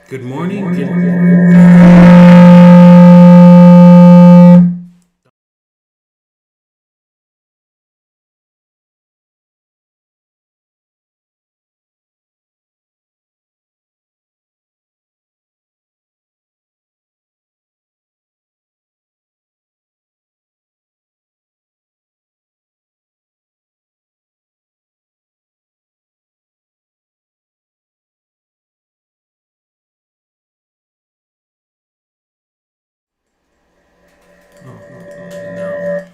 Good morning. No.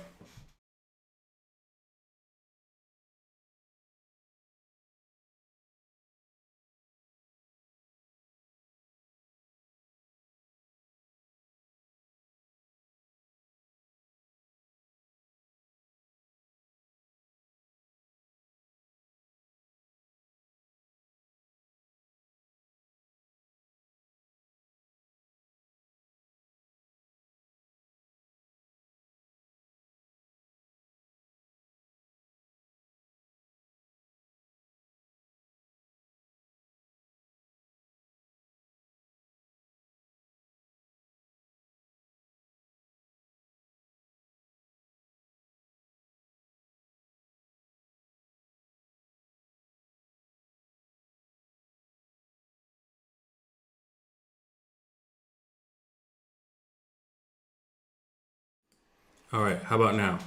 All right. How about now?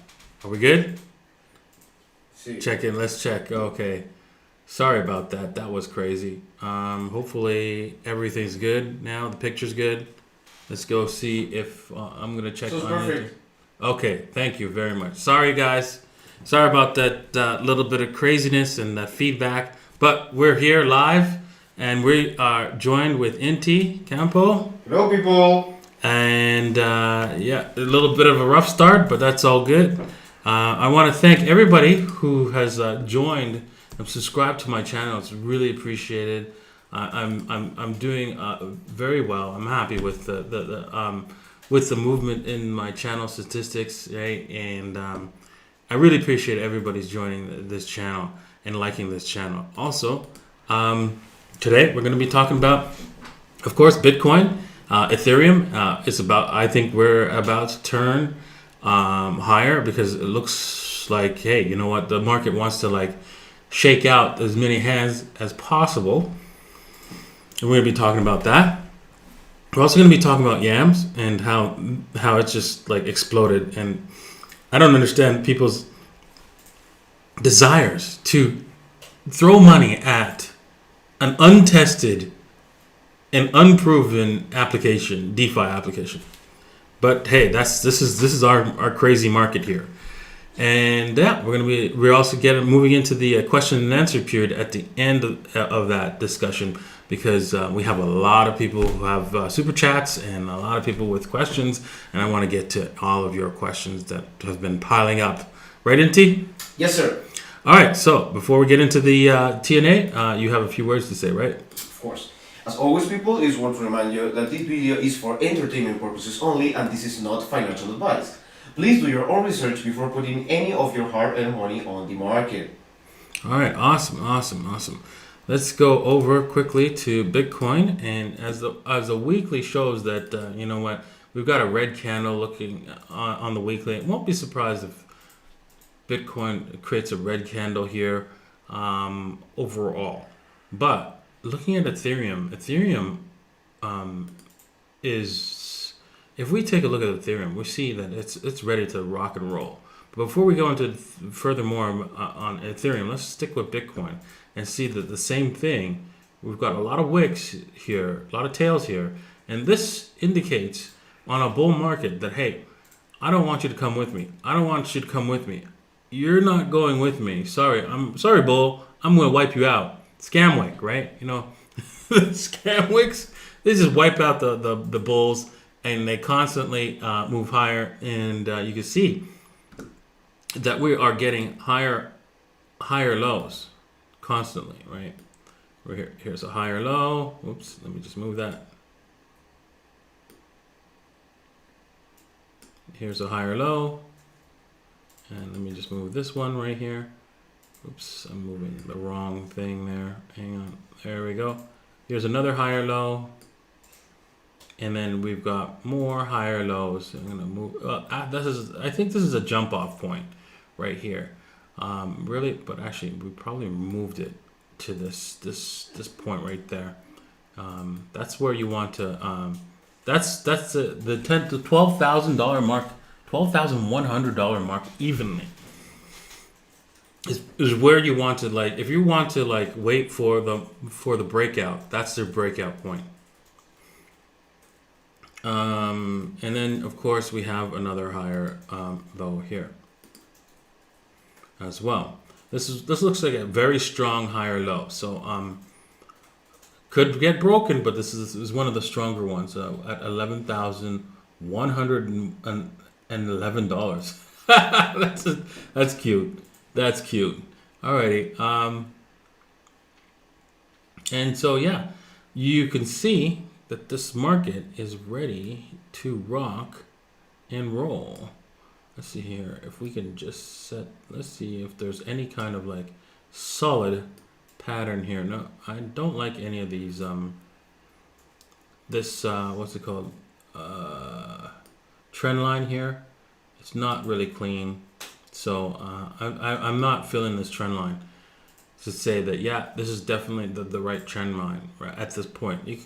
Are we good? See. Check in. Let's check. Okay. Sorry about that. That was crazy. Hopefully everything's good now. The picture's good. Let's go see if I'm gonna check So it's on it. perfect. Okay. Thank you very much. Sorry, guys. Sorry about that little bit of craziness and that feedback. But we're here live, and we are joined with Inti Campo. Hello, people. And yeah, a little bit of a rough start, but that's all good. I want to thank everybody who has joined and subscribed to my channel. It's really appreciated. I'm doing very well. I'm happy with the movement in my channel statistics, right? And I really appreciate everybody's joining this channel and liking this channel. Also, today we're going to be talking about, of course, Bitcoin. Ethereum is about, I think we're about to turn higher because it looks like, hey, you know what? The market wants to like shake out as many hands as possible. And we're going to be talking about that. We're also going to be talking about Yams and how it's just like exploded. And I don't understand people's desires to throw money at an untested an unproven application, DeFi application. But hey, this is our crazy market here. And yeah, we're also moving into the question and answer period at the end of that discussion, because we have a lot of people who have super chats and a lot of people with questions, and I want to get to all of your questions that have been piling up. Right, Inti? Yes, sir. All right. So before we get into the TNA, you have a few words to say, right? Of course. As always, people, it's worth to remind you that this video is for entertainment purposes only, and this is not financial advice. Please do your own research before putting any of your hard-earned money on the market. All right, awesome. Let's go over quickly to Bitcoin, and as the weekly shows that you know what, we've got a red candle looking on the weekly. I won't be surprised if Bitcoin creates a red candle here overall. But looking at Ethereum is, if we take a look at Ethereum, we see that it's ready to rock and roll. But before we go into furthermore on Ethereum, let's stick with Bitcoin and see that the same thing. We've got a lot of wicks here, a lot of tails here, and this indicates on a bull market that, hey, I don't want you to come with me. I don't want you to come with me. You're not going with me. I'm sorry, bull. I'm going to wipe you out. Scam wick, right? You know, scam wicks. They just wipe out the bulls, and they constantly move higher. And you can see that we are getting higher lows constantly, right? Here's a higher low. Whoops, let me just move that. Here's a higher low, and let me just move this one right here. Oops, I'm moving the wrong thing there. Hang on. There we go. Here's another higher low. and then we've got more higher lows. I'm gonna move. I think this is a jump off point right here. Really, but actually, we probably moved it to this point right there. That's where you want to. That's the $10,000 to $12,000 mark, $12,100 mark evenly. Is where you want to, like, if you want to, like, wait for the breakout, that's their breakout point. And then of course we have another higher low here as well. This looks like a very strong higher low. So could get broken, but this is one of the stronger ones at $11,111. That's cute. That's cute. Alrighty. And so yeah, you can see that this market is ready to rock and roll. Let's see here if we can just set. Let's see if there's any kind of like solid pattern here. No, I don't like any of these. This what's it called? Trend line here. It's not really clean. So I'm not feeling this trend line to say that, yeah, this is definitely the right trend line right at this point. You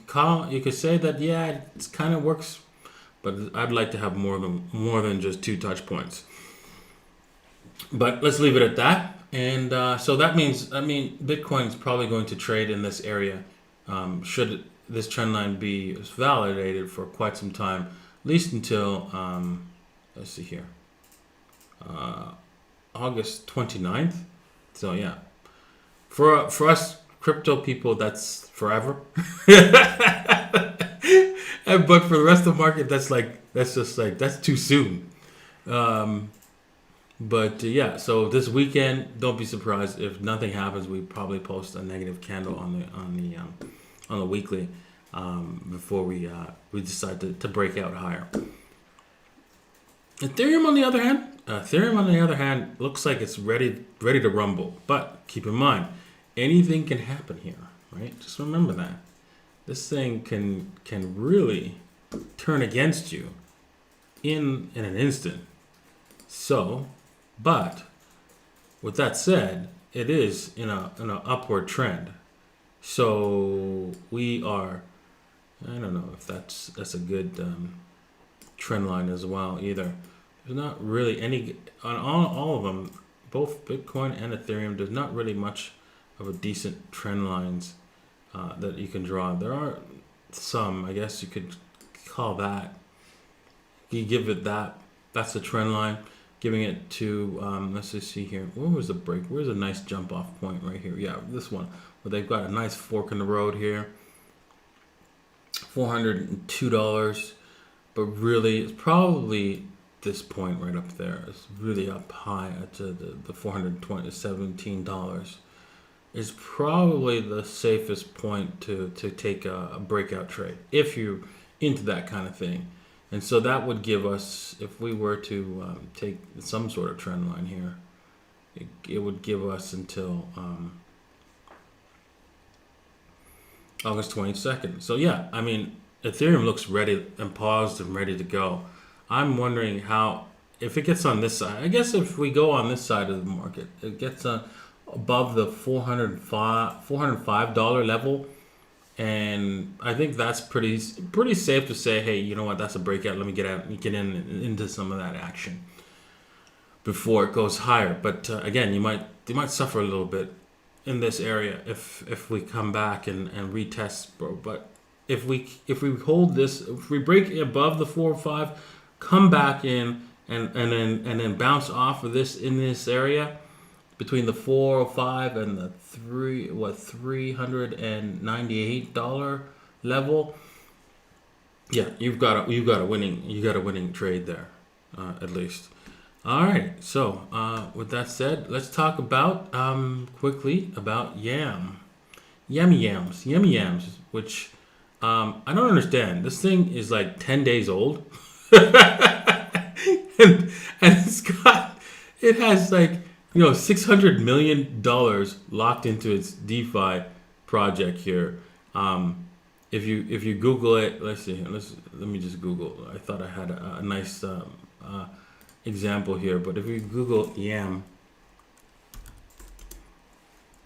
could say that, yeah, it kind of works, but I'd like to have more than just 2 touch points. But let's leave it at that. And so that means, I mean, Bitcoin is probably going to trade in this area. Should this trend line be validated for quite some time, at least until let's see here. August 29th. So yeah, for us crypto people, that's forever. But for the rest of the market, that's too soon. But yeah, so this weekend, don't be surprised if nothing happens. We probably post a negative candle on the weekly before we decide to break out higher. Ethereum, on the other hand, looks like it's ready to rumble. But keep in mind, anything can happen here, right? Just remember that. This thing can really turn against you in an instant. So, but with that said, it is in an upward trend. So we are. I don't know if that's a good trend line as well either. There's not really any on all of them, both Bitcoin and Ethereum. There's not really much of a decent trend lines that you can draw. There are some, I guess you could call that. You give it that. That's a trend line. Giving it to let's just see here. Where was the break? Where's a nice jump off point right here? Yeah, this one where they've got a nice fork in the road here. $402, but really it's probably this point right up there. It's really up high to the $417 is probably the safest point to take a breakout trade if you're into that kind of thing. And so that would give us, if we were to take some sort of trend line here, it would give us until August 22nd. So yeah, I mean, Ethereum looks ready and paused and ready to go. I'm wondering how, if it gets on this side, I guess if we go on this side of the market, it gets above the $405 level. And I think that's pretty safe to say, hey, you know what, that's a breakout. Let me get into some of that action before it goes higher. But again, you might suffer a little bit in this area if we come back and retest, bro. But if we hold this, if we break above the 405, come back in and then bounce off of this in this area between the 405 and the $398 level, yeah, you've got a winning trade there, at least. All right, so with that said, let's talk about quickly about Yams, which I don't understand. This thing is like 10 days old, and it has like, you know, $600 million locked into its DeFi project here. if you Google it, let me just Google. I thought I had a nice example here, but if you Google YAM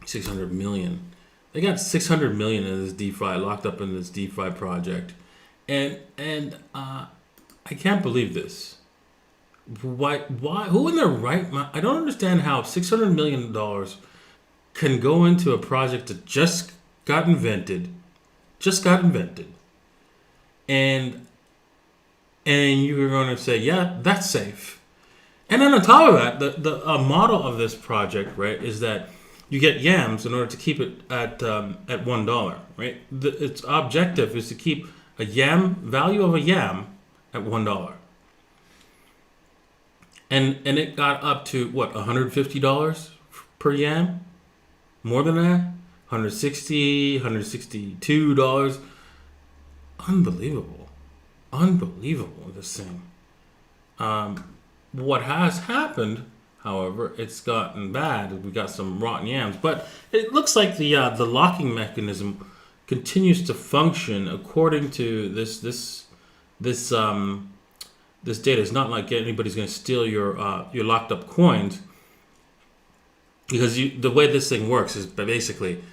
600 million, they got 600 million in this DeFi, locked up in this DeFi project, and I can't believe this. Why? Who in their right mind? I don't understand how $600 million can go into a project that just got invented, and you're going to say, yeah, that's safe. And then on top of that, the model of this project, right, is that you get Yams in order to keep it at $1, right? Its objective is to keep a Yam value of a Yam at $1. And it got up to what, $150 per Yam? More than that? $160, $162. Unbelievable, this thing. What has happened, however, it's gotten bad. We got some rotten yams, but it looks like the locking mechanism continues to function according to this data. It's not like anybody's going to steal your locked up coins, because the way this thing works is basically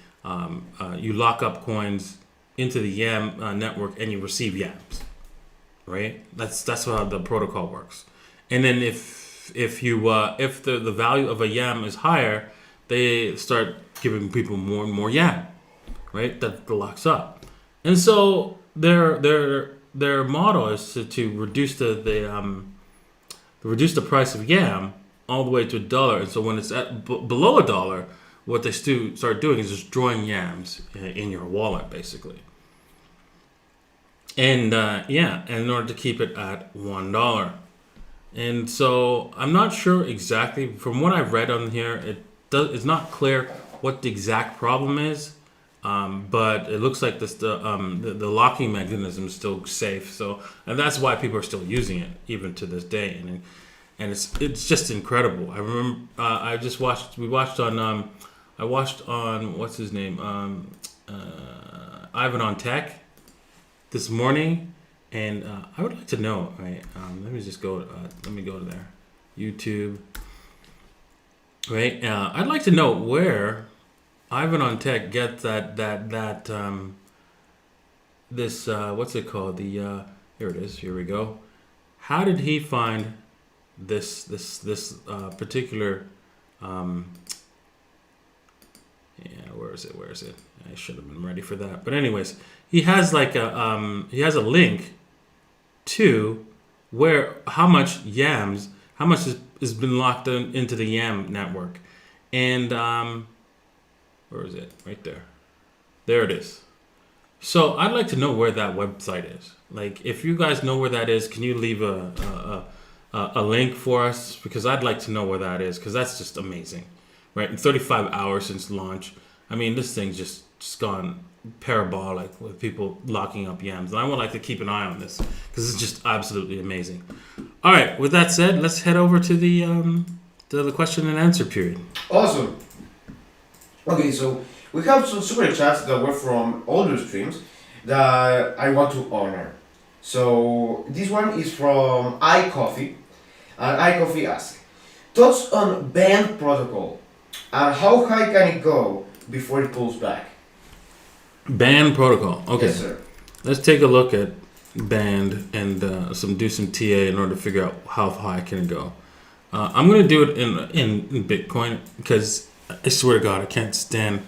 you lock up coins into the YAM network and you receive YAMs, right? That's how the protocol works. And then if the value of a YAM is higher, they start giving people more and more YAM, right? That locks up. And so their model is to reduce reduce the price of YAM all the way to $1. And so when it's at below $1, what they start doing is just drawing yams in your wallet, basically. And in order to keep it at $1. And so I'm not sure exactly. From what I've read on here, it's not clear what the exact problem is. But it looks like the locking mechanism is still safe. So, and that's why people are still using it even to this day. And it's just incredible. I remember I watched on what's his name, Ivan on Tech this morning, and I would like to know. Right, let me just go. Let me go to there, YouTube. Right, I'd like to know where Ivan on Tech gets this what's it called? Here it is. Here we go. How did he find this particular? Where is it? I should have been ready for that. But anyways, he has a link to how much has been locked into the YAM network, and where is it? Right there. There it is. So I'd like to know where that website is. Like, if you guys know where that is, can you leave a link for us? Because I'd like to know where that is, because that's just amazing. Right, in 35 hours since launch, I mean, this thing's just gone parabolic with people locking up yams. And I would like to keep an eye on this because it's just absolutely amazing. All right, with that said, let's head over to the question and answer period. Awesome. Okay, so we have some super chats that were from older streams that I want to honor. So this one is from iCoffee, and iCoffee asks, thoughts on band protocol? And how high can it go before it pulls back? Band protocol. Okay. Yes, sir. Let's take a look at band and do some TA in order to figure out how high can it go. I'm going to do it in Bitcoin because I swear to God, I can't stand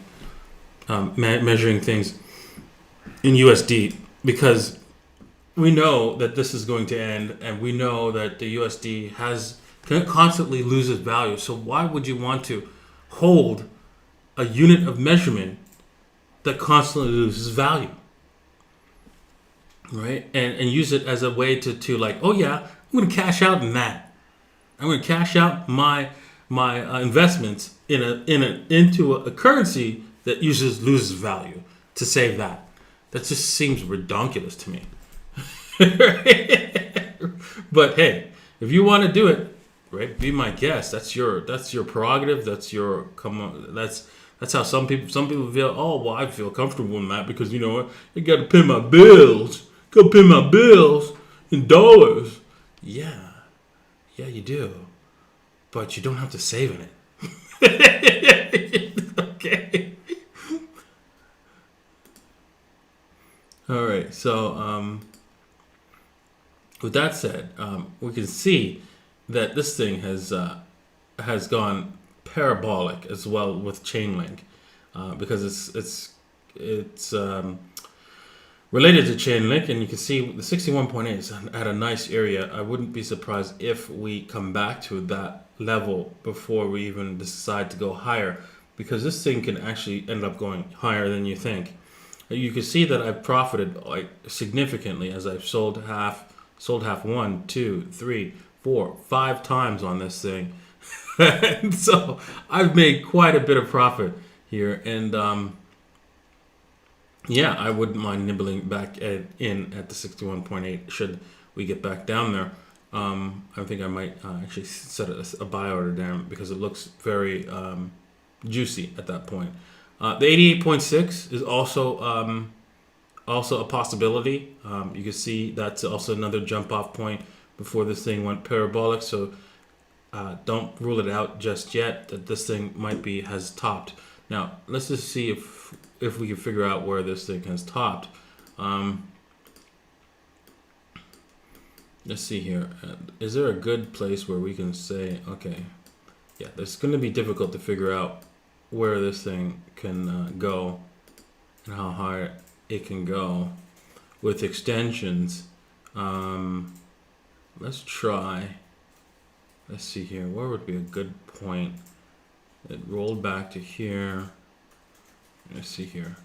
measuring things in USD, because we know that this is going to end, and we know that the USD constantly loses value. So why would you want to hold a unit of measurement that constantly loses value, right? And use it as a way to like, oh yeah, I'm going to cash out in that. I'm going to cash out my investments into a currency that loses value to save that. That just seems redonkulous to me. But hey, if you want to do it, right, be my guest. That's your prerogative. That's That's how some people feel. Oh, well, I feel comfortable in that because you know what? I got to pay my bills. Got to pay my bills in dollars. Yeah, you do, but you don't have to save in it. Okay. All right. So with that said, we can see that this thing has gone parabolic as well with Chainlink, because it's related to Chainlink, and you can see the 61.8 is at a nice area. I wouldn't be surprised if we come back to that level before we even decide to go higher, because this thing can actually end up going higher than you think. You can see that I've profited like significantly as I've sold half 1, 2, 3, 4, 5 times on this thing. And so I've made quite a bit of profit here, and yeah, I wouldn't mind nibbling back in at the 61.8 should we get back down there. I think I might actually set a buy order down because it looks very juicy at that point. The 88.6 is also a possibility. You can see that's also another jump off point before this thing went parabolic. So don't rule it out just yet that this thing has topped. Now let's just see if we can figure out where this thing has topped. Let's see here. Is there a good place where we can say, okay, yeah, it's going to be difficult to figure out where this thing can go and how high it can go with extensions. Let's try. Let's see here. Where would be a good point? It rolled back to here. Let's see here.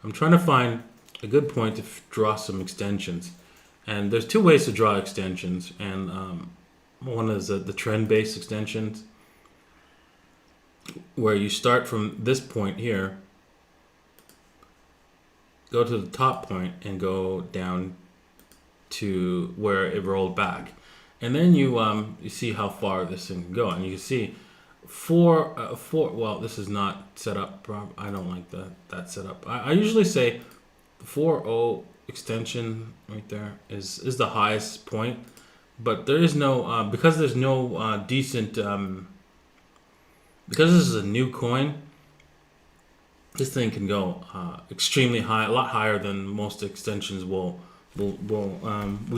I'm trying to find a good point to draw some extensions. And there's 2 ways to draw extensions. And one is the trend-based extensions, where you start from this point here, go to the top point, and go down to where it rolled back. And then you see how far this thing can go. And you can see well, this is not set up. I don't like that setup. I usually say 4.0 extension right there is the highest point, but there is no because there's no decent because this is a new coin. This thing can go extremely high, a lot higher than most extensions we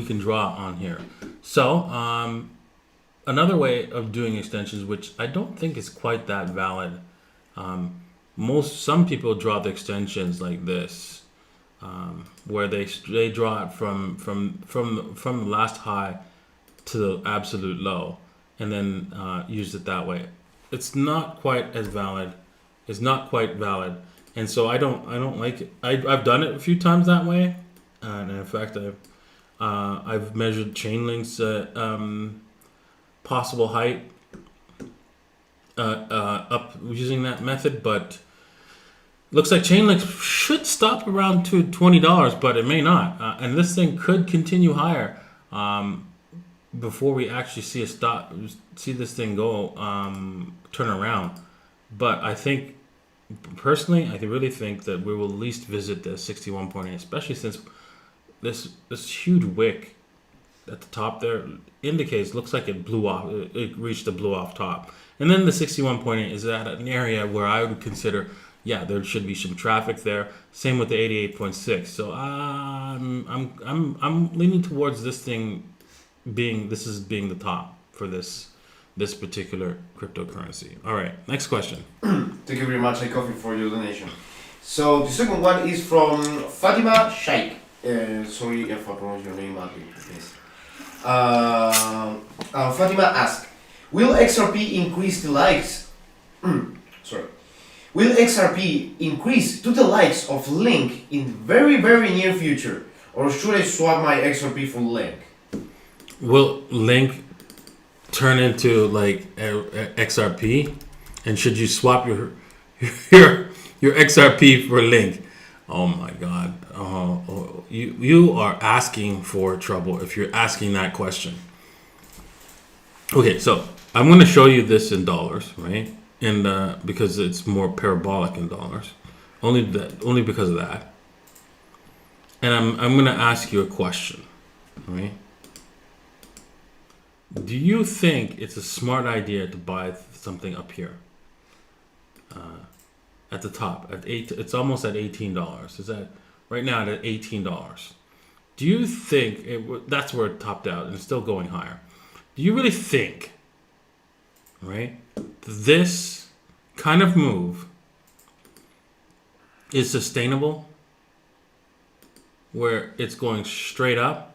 can draw on here. So another way of doing extensions, which I don't think is quite that valid. Some people draw the extensions like this, where they draw it from the last high to the absolute low, and then use it that way. It's not quite as valid. It's not quite valid, and so I don't like it. I've done it a few times that way, and in fact I've measured Chainlink's possible height up using that method, but looks like Chainlink should stop around to $20, but it may not, and this thing could continue higher before we actually see this thing go turn around. But I think personally, I really think that we will at least visit the 61.8, especially since this huge wick at the top there looks like it blew off. It reached the blew off top, and then the 61.8 is at an area where I would consider, yeah, there should be some traffic there. Same with the 88.6. So I'm leaning towards this thing being the top for this particular cryptocurrency. All right, next question. Thank you very much, Coffee, for your donation. So the second one is from Fatima Sheikh. Sorry if I pronounce your name badly, please. Fatima asks, will XRP increase the likes? Will XRP increase to the likes of Link in very, very near future? Or should I swap my XRP for Link? Will Link turn into like XRP? And should you swap your XRP for Link? Oh my God. You are asking for trouble if you're asking that question. Okay, so I'm going to show you this in dollars, right? and because it's more parabolic in dollars. Only because of that. And I'm gonna ask you a question, right? Do you think it's a smart idea to buy something up here, at the top at eight? It's almost at $18. Is that right now at $18? Do you think that's where it topped out and it's still going higher? Do you really think, right, this kind of move is sustainable, where it's going straight up,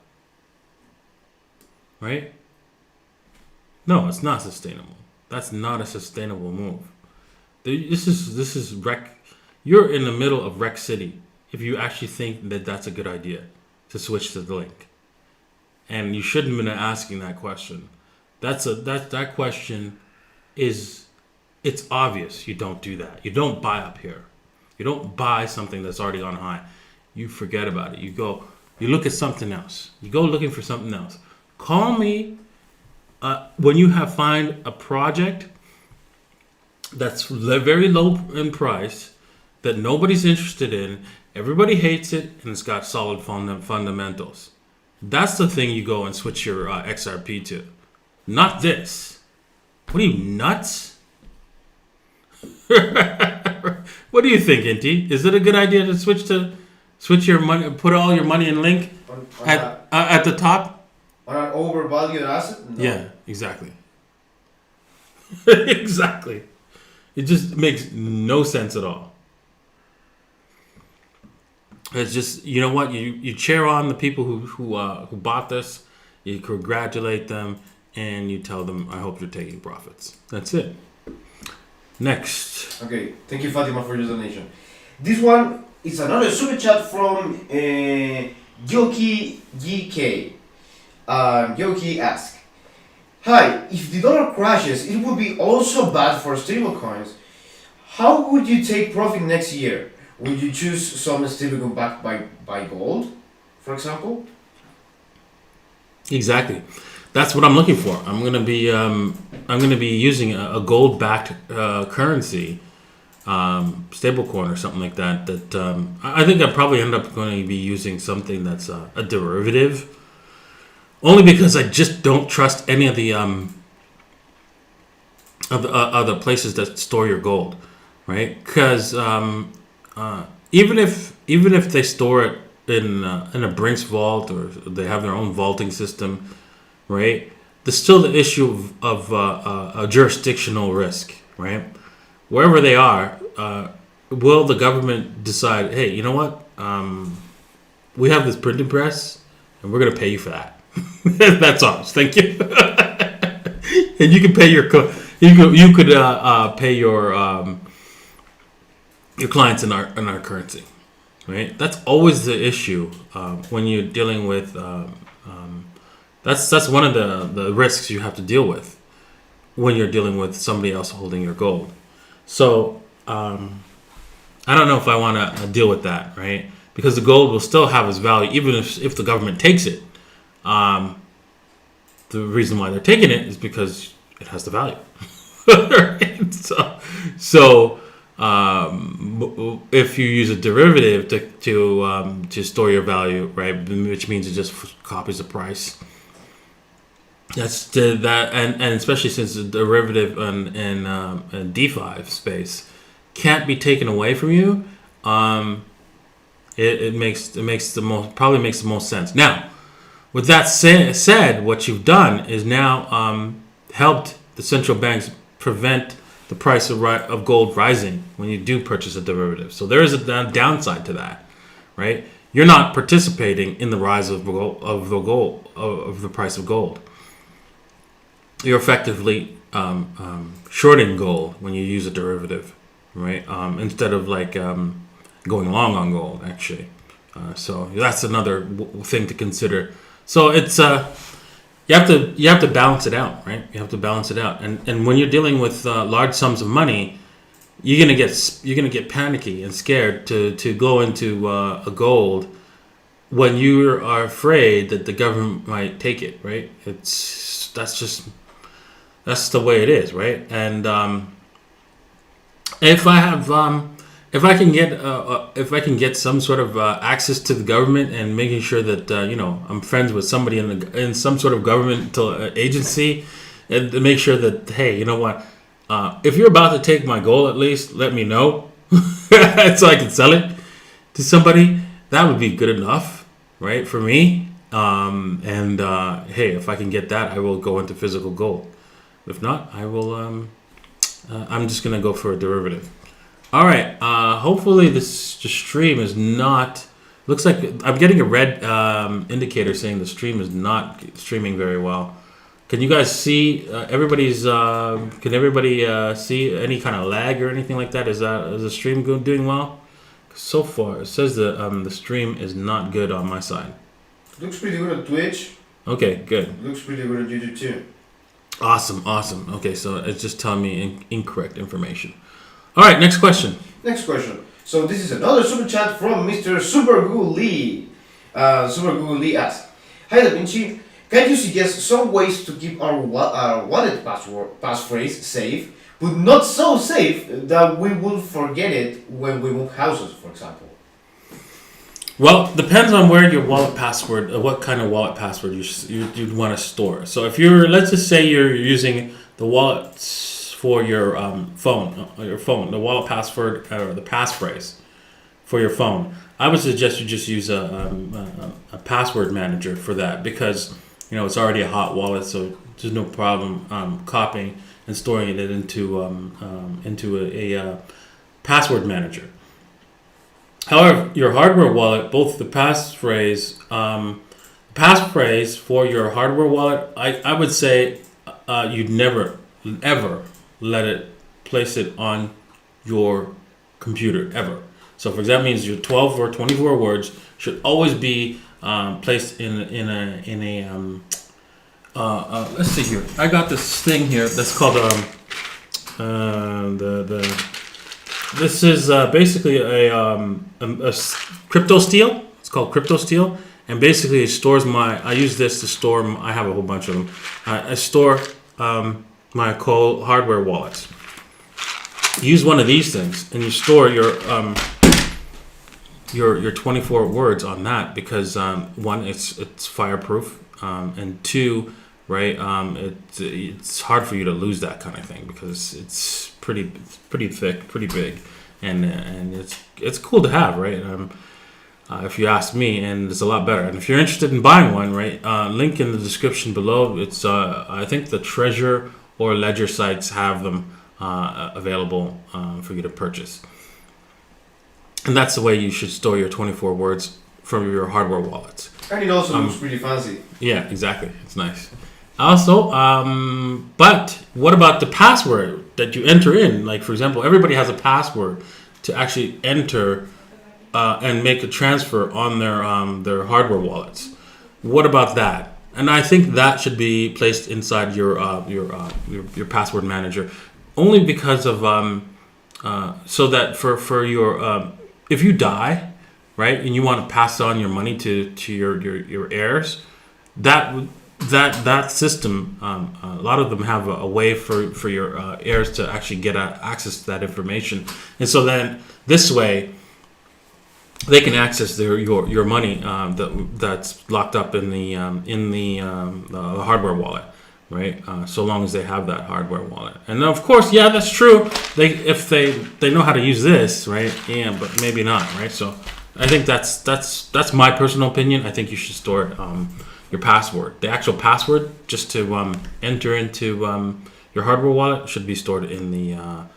right? No, it's not sustainable. That's not a sustainable move. This is wreck. You're in the middle of wreck city if you actually think that that's a good idea to switch to the link, and you shouldn't have been asking that question. That question is, it's obvious. You don't do that. You don't buy up here. You don't buy something that's already on high. You forget about it. You look at something else. You go looking for something else. Call me when you find a project that's very low in price, that nobody's interested in, everybody hates it, and it's got solid fundamentals. That's the thing you go and switch your XRP to. Not this. What are you, nuts? What do you think, Inti? Is it a good idea to switch your money, put all your money in Link at the top? On an overvalued asset? No. Yeah, exactly. Exactly. It just makes no sense at all. It's just, you know what? You cheer on the people who bought this. You congratulate them, and you tell them, "I hope you're taking profits." That's it. Next. Okay, thank you, Fatima, for your donation. This one is another super chat from Yoki GK. Yoki asks, "Hi, if the dollar crashes, it would be also bad for stablecoins. How would you take profit next year? Would you choose some stablecoin backed by gold, for example?" Exactly. That's what I'm looking for. I'm gonna be using a gold-backed currency, stablecoin or something like that. I think I probably end up going to be using something that's a derivative, only because I just don't trust any of the other places that store your gold, right? Because even if they store it in a Brinks vault, or they have their own vaulting system, right? There's still the issue of a jurisdictional risk, right? Wherever they are, will the government decide, hey, you know what? We have this printing press, and we're going to pay you for that. That's all. Thank you. And you can pay you could pay your clients in our currency, right? That's always the issue when you're dealing with. That's one of the risks you have to deal with when you're dealing with somebody else holding your gold. So I don't know if I want to deal with that, right? Because the gold will still have its value even if the government takes it. The reason why they're taking it is because it has the value. Right? So if you use a derivative to store your value, right, which means it just copies the price. And especially since the derivative in DeFi space can't be taken away from you, it makes the most sense. Now, with that said, what you've done is now helped the central banks prevent the price of gold rising when you do purchase a derivative. So there is a downside to that, right? You're not participating in the rise of the price of gold. You're effectively shorting gold when you use a derivative, right? Instead of going long on gold, actually. So that's another thing to consider. So it's you have to balance it out, right? You have to balance it out, and when you're dealing with large sums of money, you're gonna get panicky and scared to go into a gold when you are afraid that the government might take it, right? That's the way it is, right? And If I have, if I can get some sort of access to the government and making sure that I'm friends with somebody in some sort of governmental agency, and to make sure that, hey, you know what, if you're about to take my gold, at least let me know so I can sell it to somebody. That would be good enough, right, for me. Hey, if I can get that, I will go into physical gold. If not, I will. I'm just gonna go for a derivative. All right. Hopefully, the stream is not. Looks like I'm getting a red indicator saying the stream is not streaming very well. Can you guys see everybody's? Can everybody see any kind of lag or anything like that? Is the stream doing well? So far, it says that the stream is not good on my side. Looks pretty good on Twitch. Okay, good. Looks pretty good on YouTube too. Awesome. Okay, so it's just telling me incorrect information. All right, next question. So this is another super chat from Mr. Supergoo Lee. Supergoo Lee asks, "Hi Davinci, can you suggest some ways to keep our wallet passphrase safe, but not so safe that we will forget it when we move houses, for example?" Well, depends on where your wallet password, what kind of wallet password you'd want to store. So if let's just say you're using the wallet for your phone, the wallet password or the passphrase for your phone, I would suggest you just use a password manager for that, because it's already a hot wallet, so there's no problem copying and storing it into a password manager. However, your hardware wallet, both the passphrase for your hardware wallet, I would say you'd never, ever place it on your computer, ever. So, for example, means your 12 or 24 words should always be placed in a let's see here. I got this thing here that's called this is basically a crypto steel. It's called crypto steel, and basically it stores I use this to store. I have a whole bunch of them. I store my hardware wallets. Use one of these things, and you store your 24 words on that, because one, it's fireproof, and two, right, it's hard for you to lose that kind of thing, because it's pretty thick, pretty big, and it's cool to have, right? If you ask me, and it's a lot better. And if you're interested in buying one, right, link in the description below. It's I think the Treasure or Ledger sites have them available for you to purchase. And that's the way you should store your 24 words from your hardware wallets. And it also looks pretty fancy. Yeah, exactly. It's nice. Also, but what about the password that you enter in? Like, for example, everybody has a password to actually enter and make a transfer on their hardware wallets. What about that? And I think that should be placed inside your password manager, only because of so that for your if you die, right, and you want to pass on your money to your heirs, that system, a lot of them have a way for your heirs to actually get access to that information, and so then this way they can access your money that's locked up in the hardware wallet, right? So long as they have that hardware wallet, and of course, yeah, that's true. If they know how to use this, right? Yeah, but maybe not, right? So I think that's my personal opinion. I think you should store your password, the actual password, just to enter into your hardware wallet, should be stored in the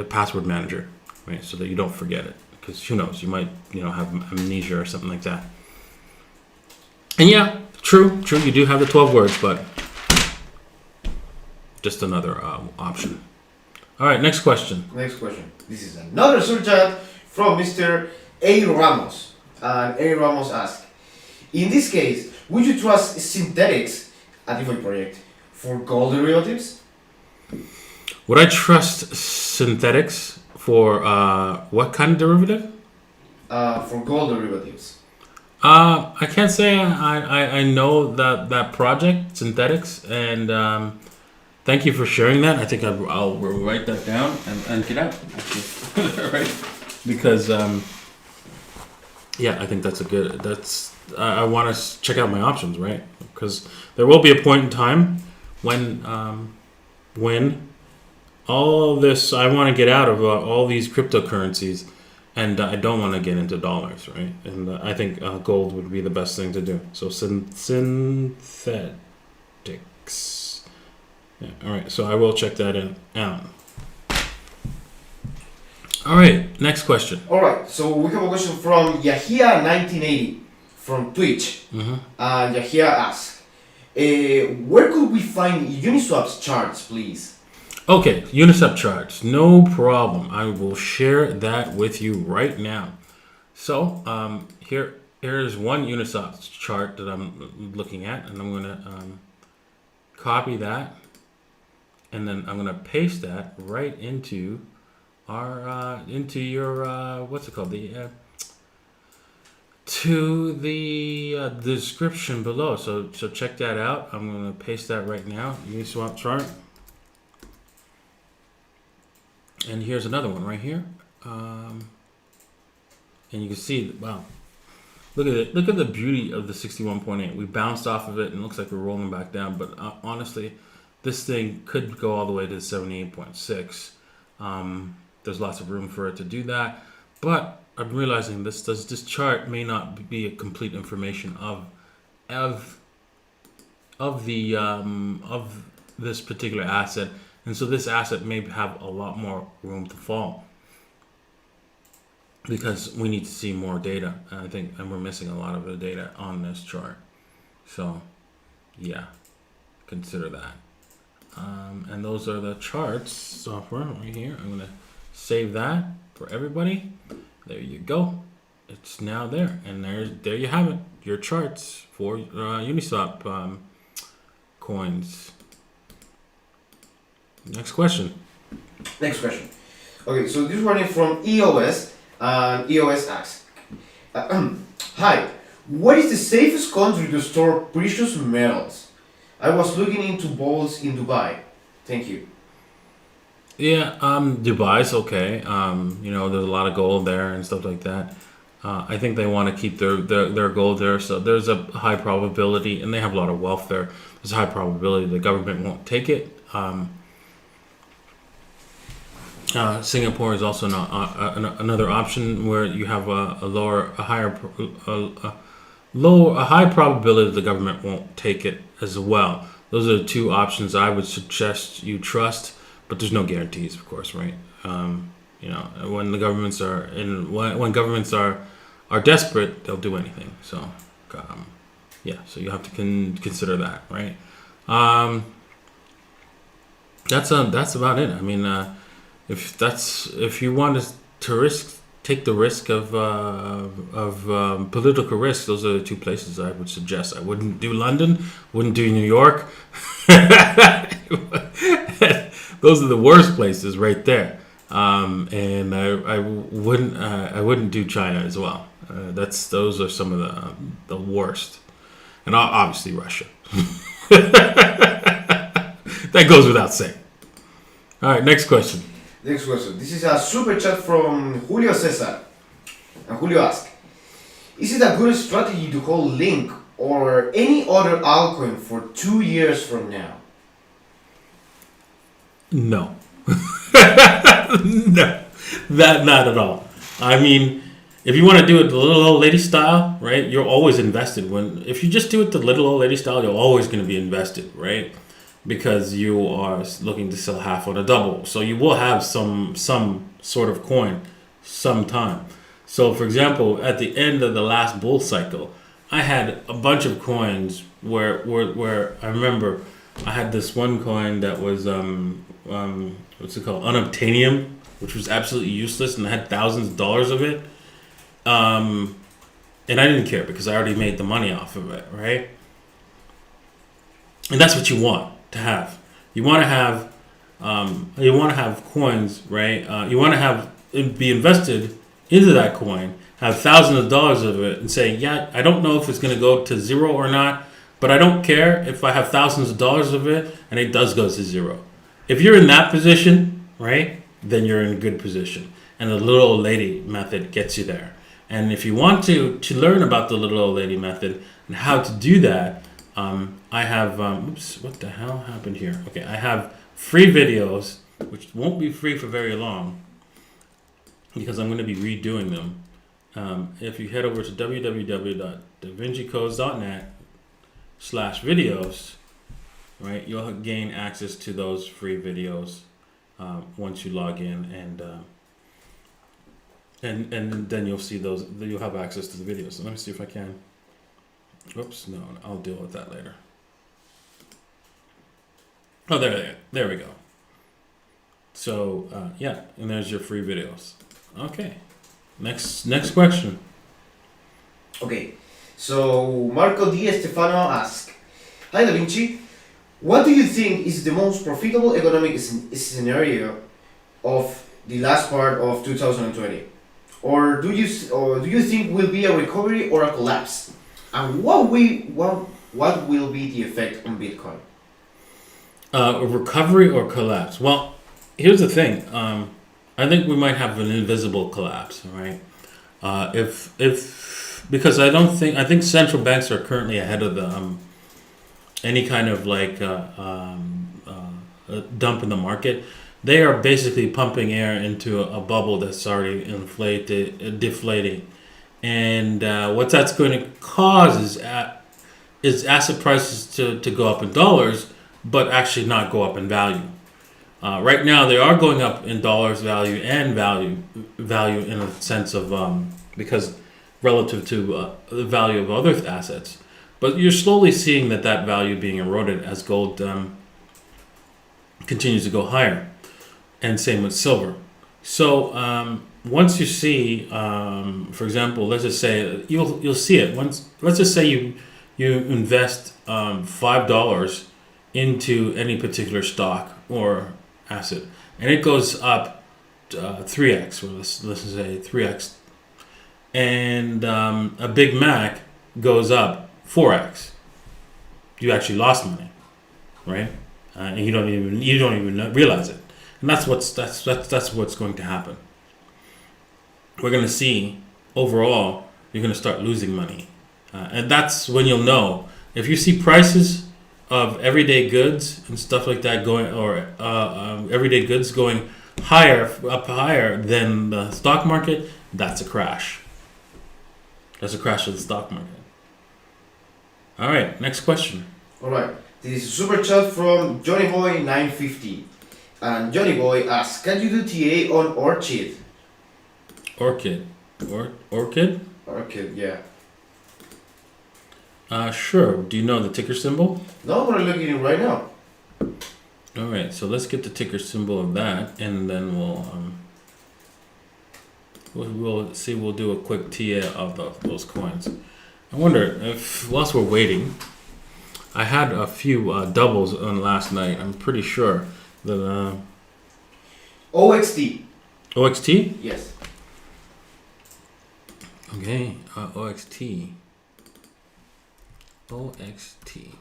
password manager, right? So that you don't forget it, because who knows, you might have amnesia or something like that. And yeah, true, you do have the 12 words, but just another option. All right, next question. This is another super chat from Mr. A. Ramos. And A. Ramos asks, in this case, would you trust Synthetix, a DeFi project, for gold derivatives? Would I trust Synthetix for what kind of derivative? For gold derivatives. I can't say I know that project, Synthetix, and thank you for sharing that. I think I'll write that down and get out. Actually. Right? Because yeah, I think that's a good. I want to check out my options, right? Because there will be a point in time when all this I want to get out of all these cryptocurrencies, and I don't want to get into dollars, right? And I think gold would be the best thing to do. So Synthetix. Yeah. All right. So I will check that out. All right. Next question. All right. So we have a question from Yahia1980 from Twitch. Mm-hmm. And Yahia asks, where could we find Uniswap's charts, please? Okay, Uniswap charts, no problem. I will share that with you right now. So here's one Uniswap chart that I'm looking at, and I'm gonna copy that, and then I'm gonna paste that right into our into your what's it called, to the description below. So check that out. I'm gonna paste that right now. Uniswap chart. And here's another one right here, and you can see, wow, look at it. Look at the beauty of the 61.8. We bounced off of it, and it looks like we're rolling back down. But honestly, this thing could go all the way to 78.6. There's lots of room for it to do that, but I'm realizing this chart may not be a complete information of this particular asset. And so this asset may have a lot more room to fall because we need to see more data. And we're missing a lot of the data on this chart. So, yeah, consider that. And those are the charts software right here. I'm going to save that for everybody. There you go. It's now there. And there you have it. Your charts for Uniswap coins. Next question. Okay, so this one is from EOS, and EOS asks, hi, what is the safest country to store precious metals? I was looking into vaults in Dubai. Thank you. Yeah, Dubai's okay. There's a lot of gold there and stuff like that. I think they want to keep their gold there, so there's a high probability, and they have a lot of wealth there. There's a high probability the government won't take it. Singapore is also another option where you have a high probability the government won't take it as well. Those are the two options I would suggest you trust, but there's no guarantees, of course, right? When the governments when governments are desperate, they'll do anything. So, so you have to consider that, right? That's about it. I mean, if you want to take the risk of political risk, those are the two places I would suggest. I wouldn't do London, wouldn't do New York. Those are the worst places right there. And I wouldn't do China as well. Those are some of the worst, and obviously Russia. That goes without saying. All right, next question. This is a super chat from Julio Cesar. And Julio asks, is it a good strategy to hold Link or any other altcoin for 2 years from now? No. No, not at all. I mean, if you want to do it the little old lady style, right, you're always invested. If you just do it the little old lady style, you're always going to be invested, right? Because you are looking to sell half on a double. So you will have some sort of coin sometime. So for example, at the end of the last bull cycle, I had a bunch of coins where I remember I had this one coin that was what's it called? Unobtainium, which was absolutely useless, and I had thousands of dollars of it. And I didn't care because I already made the money off of it, right? And that's what you want to have. You want to have coins, right? You want to be invested into that coin, have thousands of dollars of it, and say, yeah, I don't know if it's going to go to zero or not, But I don't care if I have thousands of dollars of it and it does go to zero. If you're in that position, right, then you're in a good position. And the little old lady method gets you there. And if you want to learn about the little old lady method and how to do that, I have, oops, what the hell happened here? Okay, I have free videos, which won't be free for very long because I'm going to be redoing them. If you head over to www.davincicodes.net/videos, right, you'll gain access to those free videos once you log in, and then you'll see those. You'll have access to the videos. So let me see if I can. Oops, no, I'll deal with that later. Oh, there we go. So yeah, and there's your free videos. Okay, next question. Okay, so Marco Di Stefano asks, "Hi Davinci, what do you think is the most profitable economic scenario of the last part of 2020, or do you think will be a recovery or a collapse, and what will be the effect on Bitcoin?" A recovery or collapse? Well, here's the thing. I think we might have an invisible collapse, right? Because I think central banks are currently ahead of the any kind of like dump in the market. They are basically pumping air into a bubble that's already deflating, and what that's going to cause is asset prices to go up in dollars, but actually not go up in value. Right now, they are going up in dollars value and value in a sense of because relative to the value of other assets. But you're slowly seeing that value being eroded as gold continues to go higher, and same with silver. So once you see, for example, let's just say you'll see it once. Let's just say you invest $5 into any particular stock or asset, and it goes up 3x, or let's say 3x, and a Big Mac goes up 4x. You actually lost money, right? And you don't even realize it, and that's what's going to happen. We're going to see overall you're going to start losing money, and that's when you'll know if you see prices of everyday goods and stuff like that going, or everyday goods going higher than the stock market. That's a crash. That's a crash of the stock market. All right, next question. All right, this is a super chat from Johnny Boy 950, and Johnny Boy asks, "Can you do TA on Orchid?" Orchid, Orchid, yeah. Sure. Do you know the ticker symbol? No, we're looking at it right now. All right, so let's get the ticker symbol of that, and then we'll see. We'll do a quick TA of those coins. I wonder if, whilst we're waiting, I had a few doubles on last night. I'm pretty sure that OXT. OXT. Yes. Okay, OXT. OXT.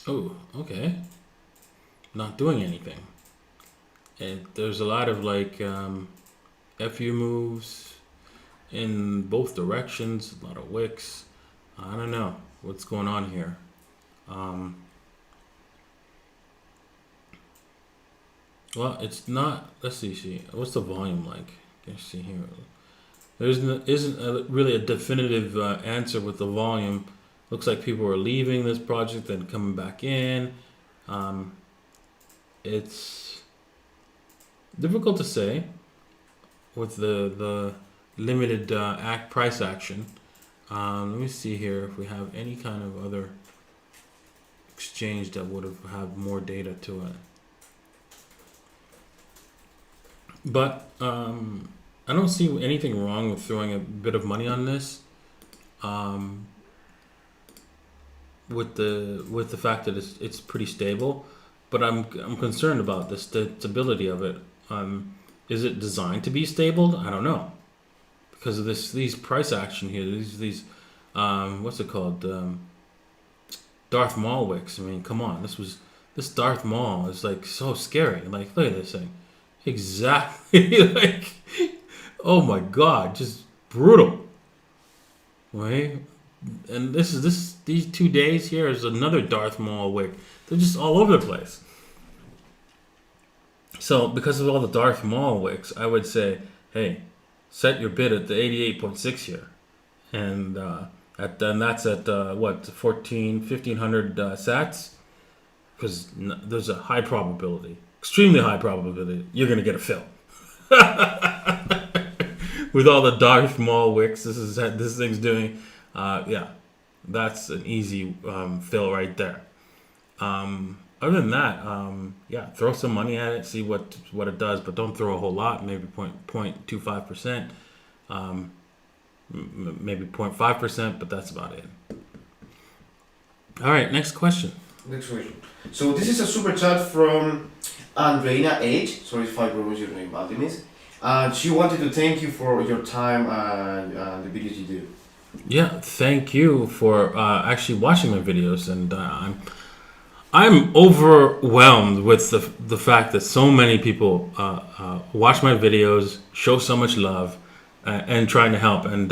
Oh, okay. Not doing anything. And there's a lot of like FU moves in both directions, a lot of wicks. I don't know what's going on here. Well, it's not. Let's see. What's the volume like? Let's see here. There isn't really a definitive answer with the volume. Looks like people are leaving this project and coming back in. It's difficult to say with the limited price action. Let me see here if we have any kind of other exchange that would have more data to it. But I don't see anything wrong with throwing a bit of money on this, with the fact that it's pretty stable. But I'm concerned about the stability of it. Is it designed to be stable? I don't know, because of these price action here. These what's it called? Darth Maul wicks. I mean, come on. This Darth Maul is like so scary. Like, look at this thing. Exactly. Like, oh my God, just brutal. Right? And these 2 days here is another Darth Maul wick. They're just all over the place. So because of all the Darth Maul wicks, I would say, hey, set your bid at the 88.6 here, and that's at what 1,500 sats, because there's a high probability, extremely high probability, you're gonna get a fill. With all the Darth Maul wicks this thing's doing, yeah, that's an easy fill right there. Other than that, yeah, throw some money at it, see what it does, but don't throw a whole lot. Maybe 0.25%, maybe 0.5%, but that's about it. All right, next question. So this is a super chat from Andreina H. Sorry if I pronounced your name badly, miss. And she wanted to thank you for your time and the videos you do. Yeah, thank you for actually watching my videos, and I'm overwhelmed with the fact that so many people watch my videos, show so much love, and trying to help. And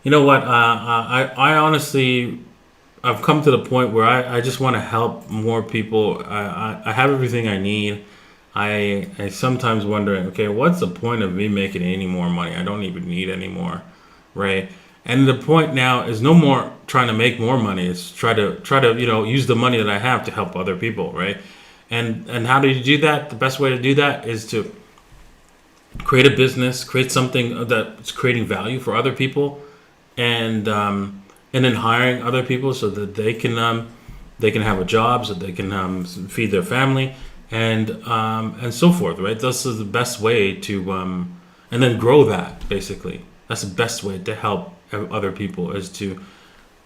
you know what? I honestly, I've come to the point where I just want to help more people. I have everything I need. I sometimes wondering, okay, what's the point of me making any more money? I don't even need any more, right? And the point now is no more trying to make more money. It's try to use the money that I have to help other people, right? And how do you do that? The best way to do that is to create a business, create something that's creating value for other people, and then hiring other people so that they can have a job, so they can feed their family, and so forth, right? This is the best way to and then grow that, basically. That's the best way to help other people, is to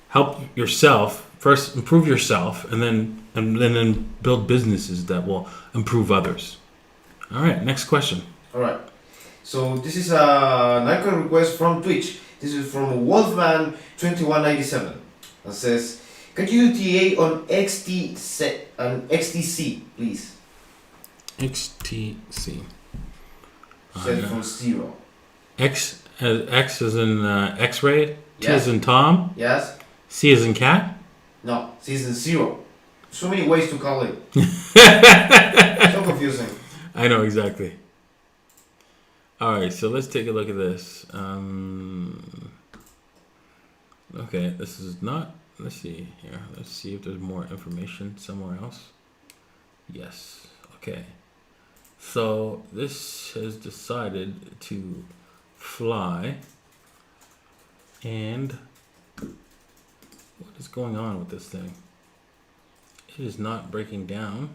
help yourself first, improve yourself, and then build businesses that will improve others. All right, next question. All right. So this is an icon request from Twitch. This is from Wolfman2197. That says, can you do TA on XTC, please? XTC. Set from 0. X as in X-ray, T Yes. as in Tom, Yes? C as in cat. No, season 0. So many ways to call it. So confusing. I know exactly. All right, so let's take a look at this. Okay, this is not. Let's see here. Let's see if there's more information somewhere else. Yes. Okay. So this has decided to fly, and what is going on with this thing? It is not breaking down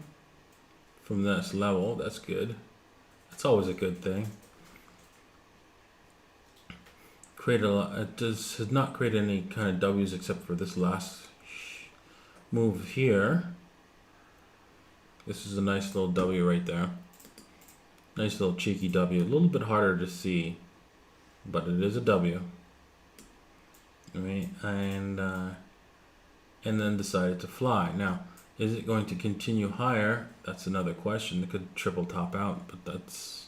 from this level. That's good. That's always a good thing. It has not created any kind of W's except for this last move here. This is a nice little W right there. Nice little cheeky W. A little bit harder to see, but it is a W. All right, and then decided to fly. Now, is it going to continue higher? That's another question. It could triple top out, but that's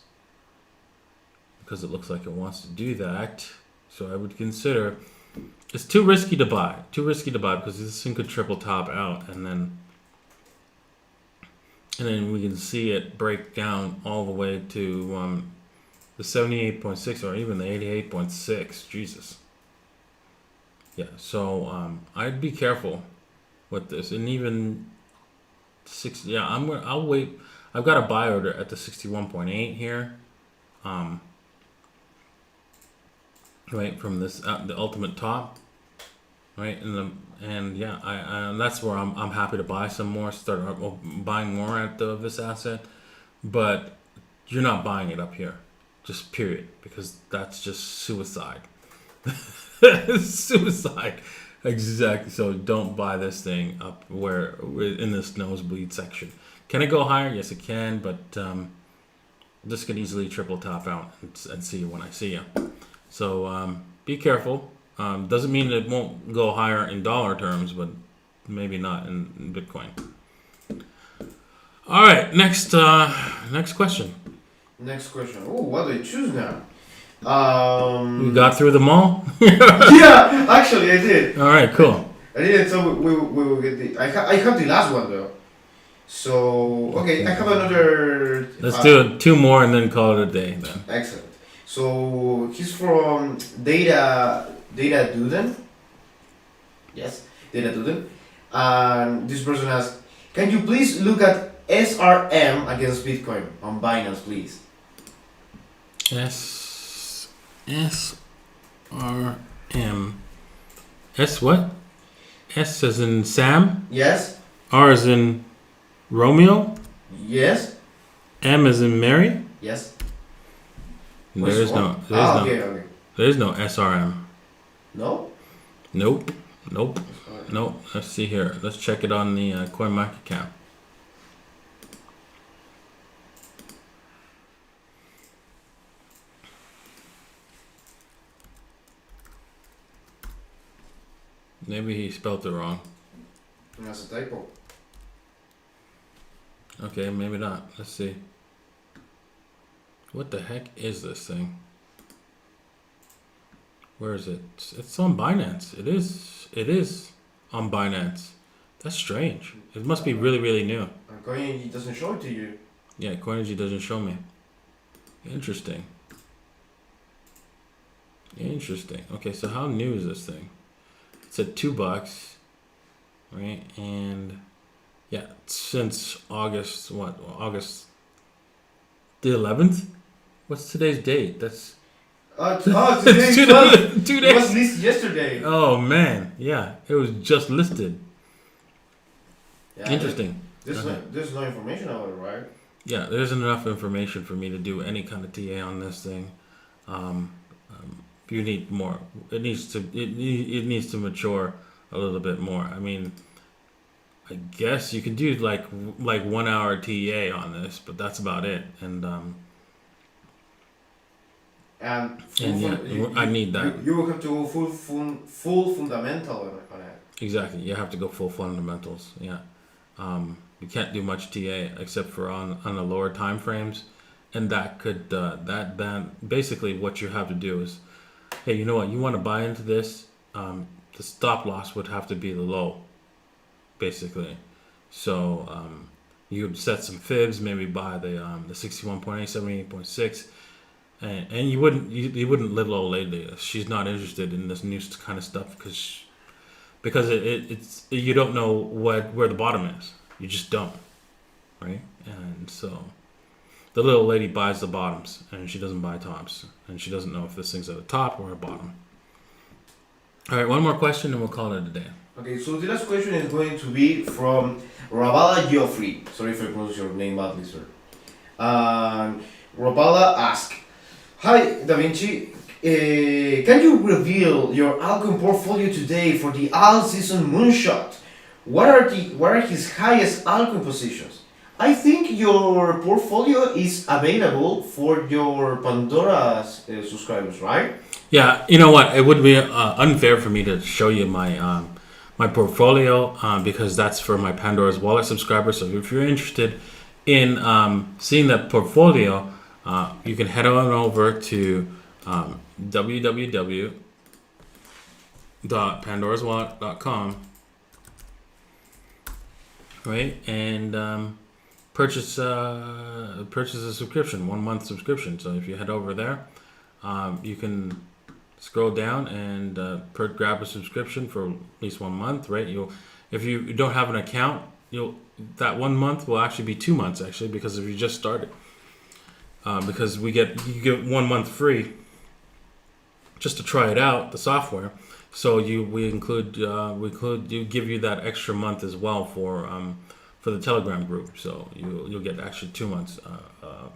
because it looks like it wants to do that. So I would consider it's too risky to buy. Too risky to buy because this thing could triple top out, and then we can see it break down all the way to the 78.6 or even the 88.6. Jesus. Yeah. So I'd be careful with this, and even 60. Yeah, I'll wait. I've got a buy order at the 61.8 here. Right from this the ultimate top, right, and yeah, I that's where I'm happy to buy some more, start buying more at this asset, but you're not buying it up here, just period, because that's just suicide. Suicide, exactly. So don't buy this thing up where in this nosebleed section. Can it go higher? Yes, it can, but this could easily triple top out and see you when I see you. So be careful. Doesn't mean it won't go higher in dollar terms, but maybe not in Bitcoin. All right, next question. Next question. Oh, what do I choose now? We got through them all? Yeah, actually I did. All right, cool. I did, so we will get the... I have the last one though. So, okay, I have another... Let's do 2 more and then call it a day then. Excellent. So, he's from Data Duden. Yes, Data Duden. And this person asks, can you please look at SRM against Bitcoin on Binance, please? SRM. S what? S as in Sam? Yes. R as in Romeo? Yes. M as in Mary? Yes. There's no okay. There's no SRM. No? Nope. Let's see here. Let's check it on the CoinMarketCap. Maybe he spelled it wrong. That's a typo. Okay, maybe not. Let's see. What the heck is this thing? Where is it? It's on Binance. It is on Binance. That's strange. It must be really, really new. Coin doesn't show it to you. Yeah, Coinergy doesn't show me. Interesting. Okay, so how new is this thing? It's at $2, right? And yeah, since August August the 11th? What's today's date? That's today's 2 days. It was listed yesterday. Oh man, yeah, it was just listed. Yeah, Interesting. There's no information about it, right? Yeah, there isn't enough information for me to do any kind of TA on this thing. You need more. It needs to mature a little bit more. I mean, I guess you could do like 1 hour TA on this, but that's about it. And I need that. You will have to go full fundamental on it. Exactly. You have to go full fundamentals. Yeah. You can't do much TA except for on the lower time frames, and that could basically what you have to do is, hey, you know what? You want to buy into this? The stop loss would have to be the low, basically. So you would set some fibs, maybe buy the 61.8, 78.6, and you wouldn't little old lady. She's not interested in this new kind of stuff because it's you don't know where the bottom is. You just don't, right? And so the little lady buys the bottoms and she doesn't buy tops, and she doesn't know if this thing's at the top or a bottom. All right, one more question and we'll call it a day. Okay, so the last question is going to be from Rabala Geoffrey. Sorry if I pronounce your name badly, sir. Rabala asks, hi, Davinci. Can you reveal your altcoin portfolio today for the alt season moonshot? What are his highest altcoin positions? I think your portfolio is available for your Pandora subscribers, right? Yeah, you know what? It would be unfair for me to show you my my portfolio because that's for my Pandora's Wallet subscribers. So if you're interested in seeing that portfolio, you can head on over to www.pandoraswallet.com, right, and purchase a subscription, 1 month subscription. So if you head over there, you can scroll down and grab a subscription for at least 1 month, right? If you don't have an account, that 1 month will actually be 2 months actually, because if you just started, because you get 1 month free just to try it out, the software. So we give you that extra month as well for the Telegram group. So you'll get actually 2 months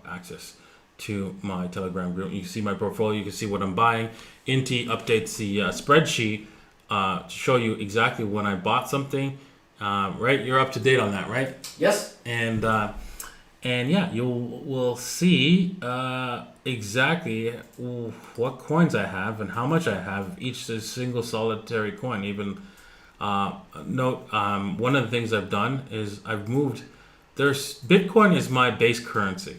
access to my Telegram group. You can see my portfolio. You can see what I'm buying. Inti updates the spreadsheet to show you exactly when I bought something. Right? You're up to date on that, right? Yes. And And yeah, you will see exactly what coins I have and how much I have of each single solitary coin. Even note, one of the things I've done is I've moved. There's Bitcoin is my base currency,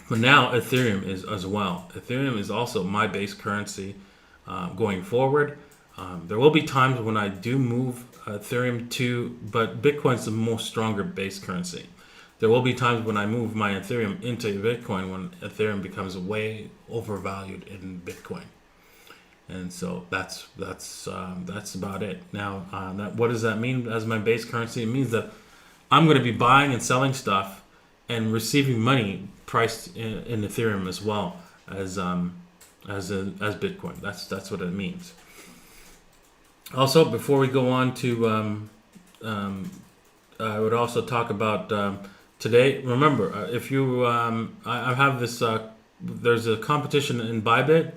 but now Ethereum is as well. Ethereum is also my base currency going forward. There will be times when I do move Ethereum to, but Bitcoin's the most stronger base currency. There will be times when I move my Ethereum into Bitcoin when Ethereum becomes way overvalued in Bitcoin, and so that's about it. Now, what does that mean as my base currency? It means that I'm going to be buying and selling stuff and receiving money priced in Ethereum as well as Bitcoin. That's what it means. Also, before we go on to, I would also talk about today. Remember, if you, I have this. There's a competition in Bybit.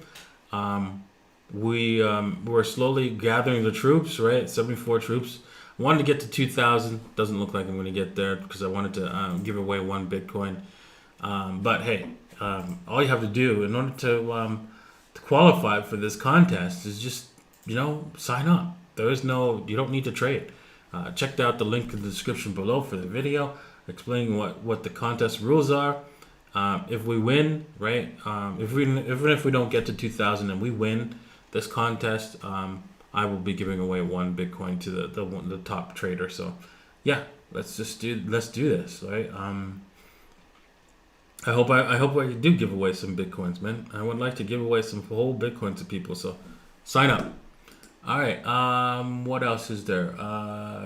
We're slowly gathering the troops. Right, 74 troops. I wanted to get to 2,000. Doesn't look like I'm going to get there because I wanted to give away 1 Bitcoin. But hey, all you have to do in order to qualify for this contest is just sign up. You don't need to trade. Check out the link in the description below for the video explaining what the contest rules are. If we win, right? Even if we don't get to 2,000 and we win this contest, I will be giving away 1 Bitcoin to the top trader. So, yeah, let's do this, right? I hope I do give away some Bitcoins, man. I would like to give away some whole Bitcoin to people. So, sign up. All right. What else is there?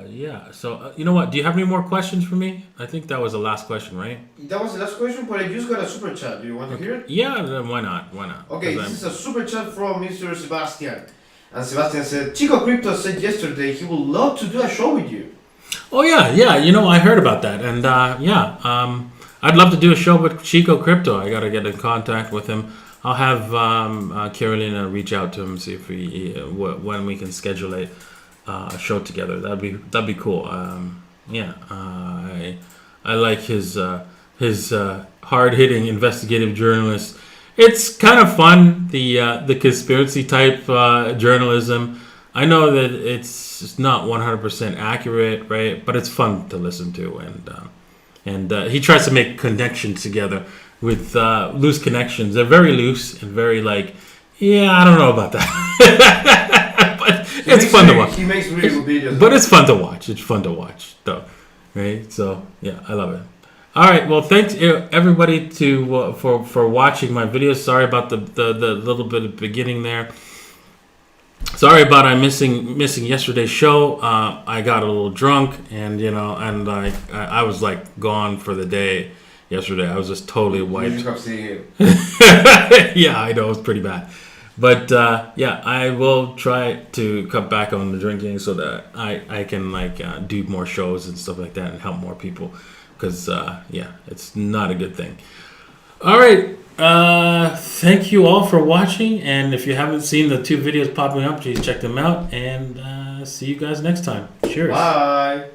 Yeah. So, you know what? Do you have any more questions for me? I think that was the last question, right? That was the last question, but I just got a super chat. Do you want to hear it? Yeah. Then why not? Okay. This is a super chat from Mr. Sebastian. And Sebastian said, Chico Crypto said yesterday he would love to do a show with you. Oh, yeah. I heard about that. And, I'd love to do a show with Chico Crypto. I got to get in contact with him. I'll have Carolina reach out to him, see if when we can schedule a show together. That'd be cool. I like his hard-hitting investigative journalist. It's kind of fun, the conspiracy type journalism. I know that it's not 100% accurate, right? But it's fun to listen to, and he tries to make connections together with loose connections. They're very loose and very I don't know about that. But it's fun to watch. He makes really good videos. But it's fun to watch. It's fun to watch, though, right? So yeah, I love it. All right. Well, thanks everybody for watching my videos. Sorry about the little bit of beginning there. Sorry about missing yesterday's show. I got a little drunk, and I was gone for the day yesterday. I was just totally wiped. You just seeing it. Yeah, I know, it was pretty bad. But I will try to cut back on the drinking so that I can do more shows and stuff like that and help more people. Because, it's not a good thing. All right. Thank you all for watching. And if you haven't seen the 2 videos popping up, please check them out. And see you guys next time. Cheers. Bye.